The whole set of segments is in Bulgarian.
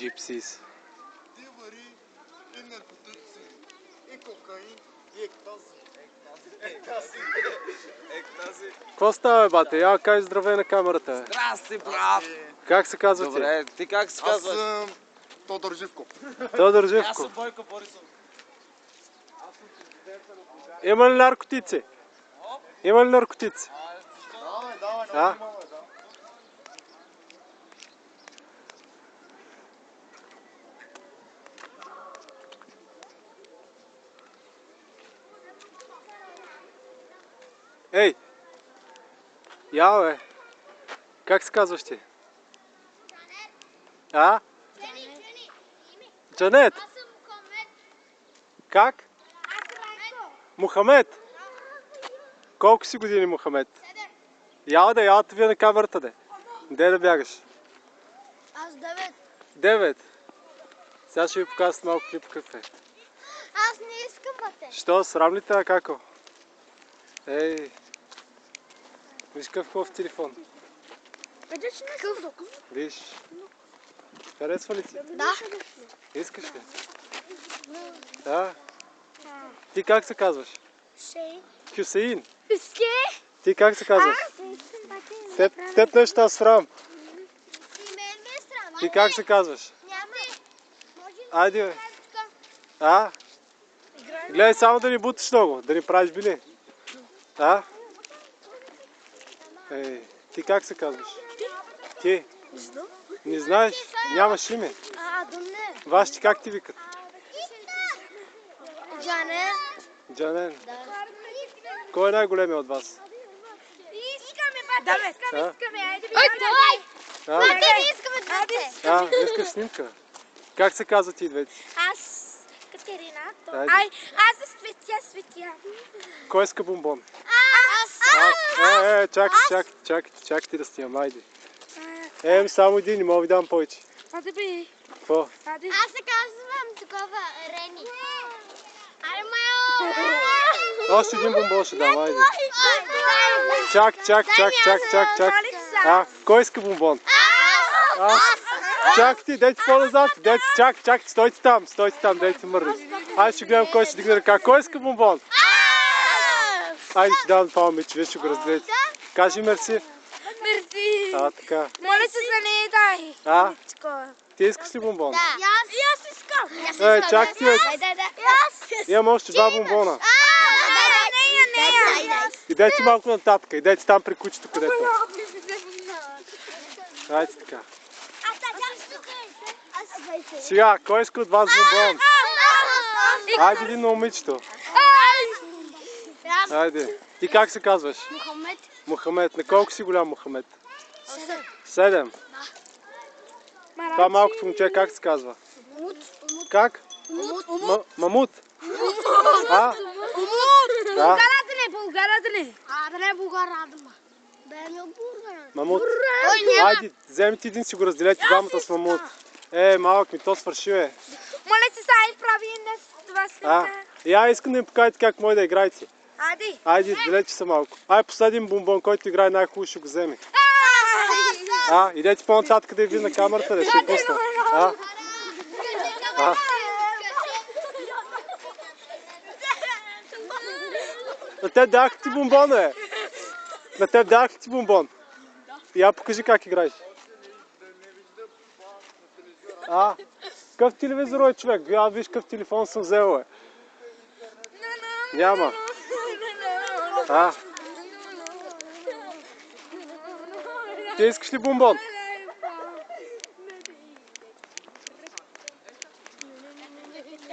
Gypsies. Дивари и наркотици, и кокаин, и ектази. Какво става, бате? Я кажи здравей на камерата. Бе. Здрасти, брат! Как се казва ти? Добре, ти как се Аз казваш? съм Тодор Живко. Тодор Аз Живко. съм Бойко Борисов. Има ли наркотици? Има ли наркотици? Давай, А? имаме, да. Ей! Я, бе! Как се казваш ти? А? Джанет! Аз съм Мухамед. Как? Аз съм Райко. Мухамед! Колко си години, Мухамед? 7. Ялата вие на камерата, де. Де да бягаш? Аз 9. 9. Сега ще ви покажа с малко клип какъв е. Аз не искам бате. Що, срам ли те, како? Ей! Виж какъв хубав телефон. Виж. Харесва ли ти? Да. Искаш ли? Да. Ти как се казваш? Шей. Хюсеин. Писке. Ти как се казваш? Теб Теб нещо аз срам. И мен ме е срам. Ти как се казваш? Няма. Може ли Айде, бе. А? Гледай само да ни буташ много, да ни правиш били. А? Ей, ти как се казваш? Ти? Не знаеш? Нямаш име. Думне. Вашите как ти викат? Джане. Джанен. Кой е най-големият от вас? Искаме бате. А? Айде. Ой, давай. А? Бате, не искаме двете. Искаш снимка? Как се казват ти двете? Аз Катерина. Айде. Аз Светя. Кой иска бомбон? Аз. Чакай ти да снимам, айде. Само един, не мога ви дам повече. Аде бе, Какво? аде. Аз се казвам такова Рени. Айде, майо. Още един бомбон ще дам, айде. Чак. Кой иска бомбон? Аз. Чак ти, дайте по-назад. Чак, стойте там, дайте мърли. Айде ще гледам кой ще дигне ръка. Кой иска бомбон? Айде ще дам това момиче, вие ще го разгледате. Кажи мерси. Мерси. Така. Моля се за нея дай. А? Ти искаш ли бомбон? Да. И аз искам. Чак ти, бе. Да. Имам още 2 бомбона. Нея. Идете малко нататък, идете там при кучето, където. Айде така. Сега, кой иска от вас бомбон? Айде един на момичето. Айде. Ти как се казваш? Мухамед. Мухамед. На колко си голям Мухамед? 7. Това малкото момче как се казва? Как? Мамут. А? Да. Да не Булгар Адама. Да не Булгар. Мамут. Ой, няма. Айде, вземете един си го разделете двамата с мамут. Малък ми, то свърши, бе. Моля се сега прави това снимка. Я искам да ми покажете как може да играете. Аде. Айде, далече са малко. Последен бомбон, който играе най-хубаво ще го вземе. Идете по-нататък да я види на камерата, да ще я пусна. На теб дах ти бомбон, бе. На теб дах ти бомбон. Я покажи как играеш. Какъв телевизор е, човек? Виж какъв телефон съм взел, бе. Няма. Ти искаш ли бомбон?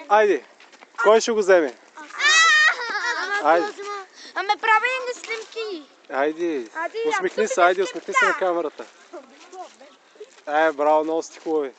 Айде. Кой ще го вземе? Айде. Аме прави на снимки. Айде. Усмихни се на камерата. Браво, много сте хубави.